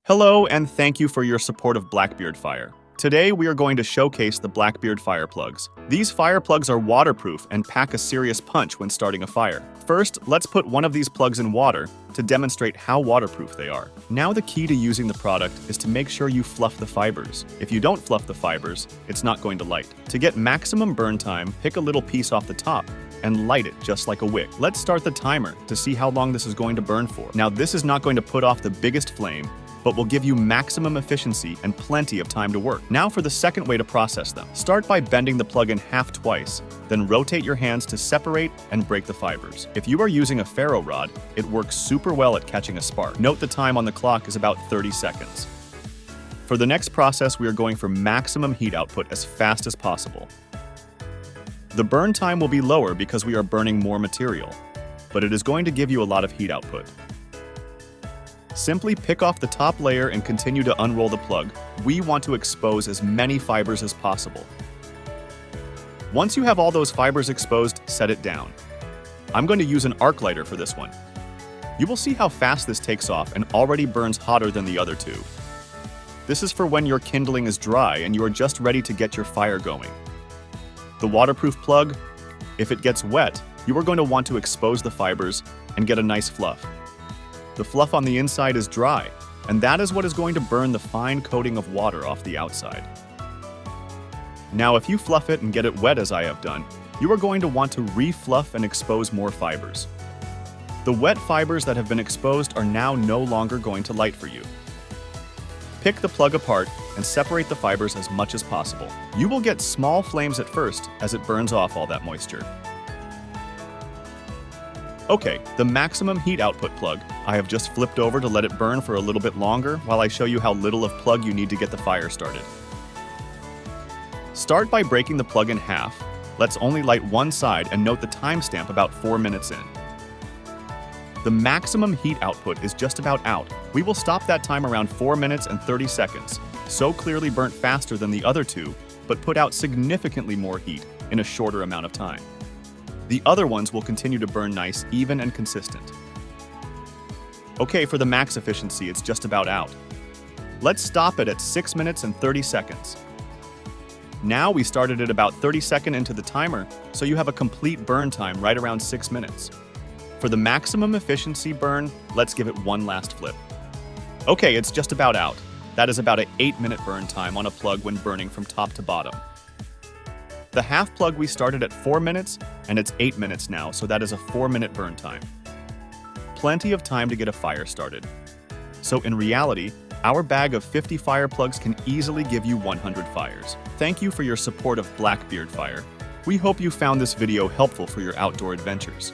Hello, and thank you for your support of Blackbeard Fire. Today, we are going to showcase the Blackbeard fire plugs. These fire plugs are waterproof and pack a serious punch when starting a fire. First, let's put one of these plugs in water to demonstrate how waterproof they are. Now the key to using the product is to make sure you fluff the fibers. If you don't fluff the fibers, it's not going to light. To get maximum burn time, pick a little piece off the top and light it just like a wick. Let's start the timer to see how long this is going to burn for. Now this is not going to put off the biggest flame, but will give you maximum efficiency and plenty of time to work. Now for the second way to process them. Start by bending the plug in half twice, then rotate your hands to separate and break the fibers. If you are using a ferro rod, it works super well at catching a spark. Note the time on the clock is about 30 seconds. For the next process, we are going for maximum heat output as fast as possible. The burn time will be lower because we are burning more material, but it is going to give you a lot of heat output. Simply pick off the top layer and continue to unroll the plug. We want to expose as many fibers as possible. Once you have all those fibers exposed, set it down. I'm going to use an arc lighter for this one. You will see how fast this takes off and already burns hotter than the other two. This is for when your kindling is dry and you are just ready to get your fire going. The waterproof plug, if it gets wet, you are going to want to expose the fibers and get a nice fluff. The fluff on the inside is dry, and that is what is going to burn the fine coating of water off the outside. Now, if you fluff it and get it wet as I have done, you are going to want to re-fluff and expose more fibers. The wet fibers that have been exposed are now no longer going to light for you. Pick the plug apart and separate the fibers as much as possible. You will get small flames at first as it burns off all that moisture. Okay, the maximum heat output plug, I have just flipped over to let it burn for a little bit longer while I show you how little of plug you need to get the fire started. Start by breaking the plug in half. Let's only light one side and note the timestamp about 4 minutes in. The maximum heat output is just about out. We will stop that time around 4 minutes and 30 seconds. So clearly burnt faster than the other two, but put out significantly more heat in a shorter amount of time. The other ones will continue to burn nice, even, and consistent. Okay, for the max efficiency, it's just about out. Let's stop it at 6 minutes and 30 seconds. Now we started it about 30 seconds into the timer, so you have a complete burn time right around 6 minutes. For the maximum efficiency burn, let's give it one last flip. Okay, it's just about out. That is about an 8-minute burn time on a plug when burning from top to bottom. The half plug we started at 4 minutes, and it's 8 minutes now, so that is a 4-minute burn time. Plenty of time to get a fire started. So in reality, our bag of 50 fire plugs can easily give you 100 fires. Thank you for your support of Blackbeard Fire. We hope you found this video helpful for your outdoor adventures.